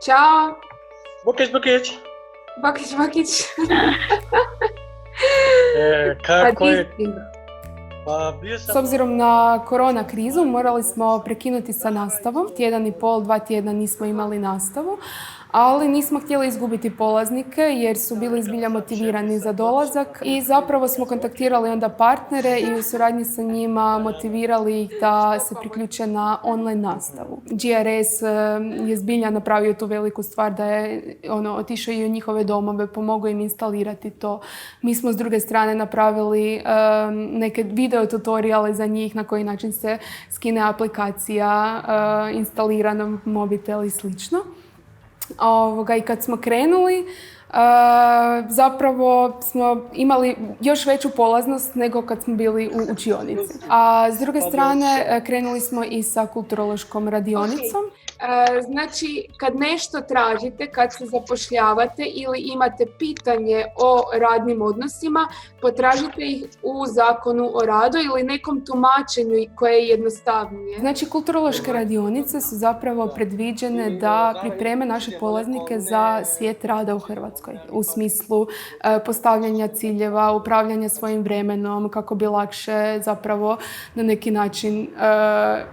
Ćao! Bukić, Bukić. Bakić, Bakić. Kako je? ti? Pa bio S sam... obzirom na korona krizu morali smo prekinuti sa nastavom. Tjedan i pol, 2 tjedna nismo imali nastavu, ali nismo htjeli izgubiti polaznike jer su bili zbilja motivirani za dolazak i zapravo smo kontaktirali onda partnere i u suradnji sa njima motivirali ih da se priključe na online nastavu. GRS je zbilja napravio tu veliku stvar da je otišao i u njihove domove, pomogao im instalirati to. Mi smo s druge strane napravili neke video tutoriale za njih na koji način se skine aplikacija, instalira na mobitel i slično. I kad smo krenuli, zapravo smo imali još veću polaznost nego kad smo bili u učionici. A s druge strane, krenuli smo i sa kulturološkom radionicom. Znači, kad nešto tražite, kad se zapošljavate ili imate pitanje o radnim odnosima, potražite ih u Zakonu o radu ili nekom tumačenju koje je jednostavnije. Znači, kulturološke radionice su zapravo predviđene da pripreme naše polaznike za svijet rada u Hrvatskoj. U smislu postavljanja ciljeva, upravljanja svojim vremenom, kako bi lakše zapravo na neki način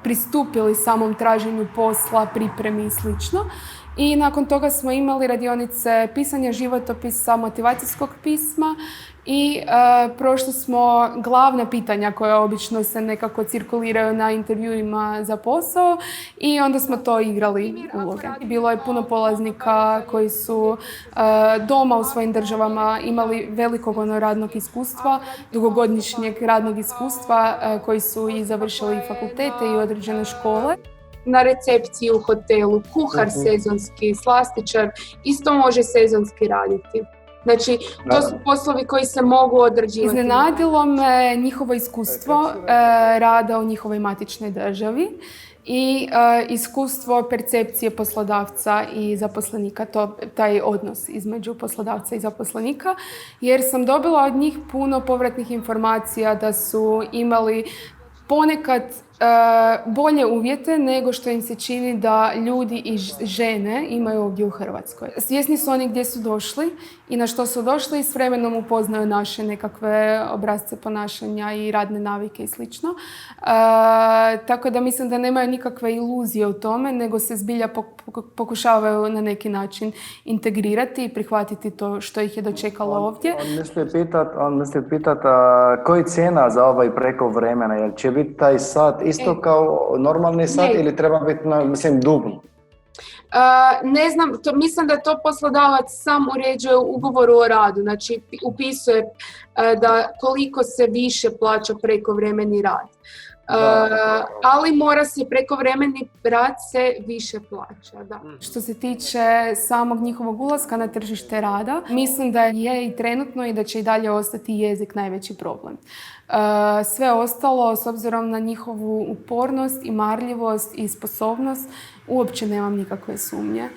pristupili samom traženju posla, pripremi i slično. I nakon toga smo imali radionice pisanja životopisa, motivacijskog pisma i prošli smo glavna pitanja koja obično se nekako cirkuliraju na intervjuima za posao i onda smo to igrali uloge. Bilo je puno polaznika koji su doma u svojim državama imali velikog radnog iskustva, dugogodišnjeg radnog iskustva koji su i završili fakultete i određene škole. Na recepciji u hotelu, kuhar sezonski, slastičar, isto može sezonski raditi. Znači, to su poslovi koji se mogu odrađivati. Iznenadilo me njihovo iskustvo rada u njihovoj matičnoj državi i iskustvo percepcije poslodavca i zaposlenika, taj odnos između poslodavca i zaposlenika, jer sam dobila od njih puno povratnih informacija da su imali ponekad bolje uvjete nego što im se čini da ljudi i žene imaju ovdje u Hrvatskoj. Svjesni su oni gdje su došli i na što su došli i s vremenom upoznaju naše nekakve obrasce ponašanja i radne navike i slično. Tako da mislim da nemaju nikakve iluzije u tome, nego se zbilja pokušavaju na neki način integrirati i prihvatiti to što ih je dočekalo ovdje. On misli pitat koji cijena za ovaj preko vremena, jer će biti taj sat isto kao normalni sat ili treba biti, duplo? Ne znam, mislim da to poslodavac sam uređuje u ugovoru o radu, znači upisuje da koliko se više plaća prekovremeni rad. Ali mora se prekovremeni rad se više plaća, da. Što se tiče samog njihovog ulaska na tržište rada, mislim da je i trenutno i da će i dalje ostati jezik najveći problem. Sve ostalo, s obzirom na njihovu upornost i marljivost i sposobnost, uopće nemam nikakve sumnje.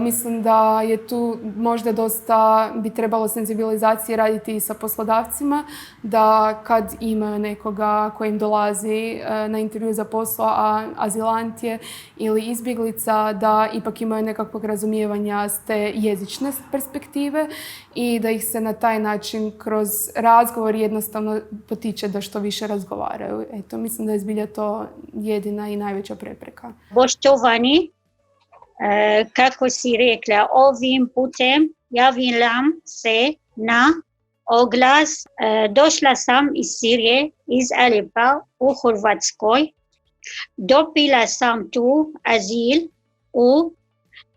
Mislim da je tu možda dosta bi trebalo senzibilizacije raditi i sa poslodavcima, da kad imaju nekoga koji im dolazi na intervju za posao, a azilant je ili izbjeglica, da ipak imaju nekakvog razumijevanja s te jezične perspektive i da ih se na taj način kroz razgovor jednostavno potiče da što više razgovaraju. Eto, mislim da je zbilja to jedina i najveća prepreka. Poštovani, kako si rekla, ovim putem javila se na oglas. Došla sam iz Sirije, iz Alepa u Hrvatskoj. Dobila sam tu azil u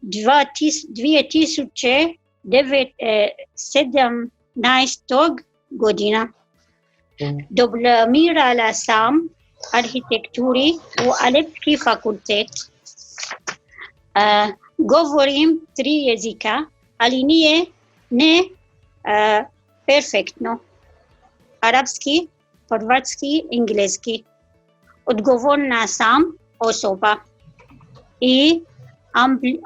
2017. godina. Diplomirala sam arhitekturi u Alepski fakultet. Govorim 3 jezika, ali ne perfektno. Arapski, hrvatski, engleski. Odgovorna sam osoba i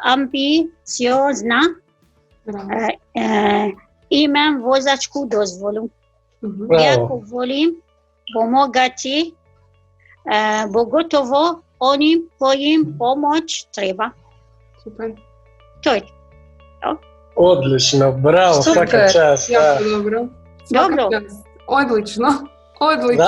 ambiciozna. Imam vozačku dozvolu. Jako volim pomagati, pogotovo onim kojim pomoć treba. Super. To je. Odlično, bravo, svaka Super, čast. jako dobro. Svaka Dobro. čast. Odlično, odlično.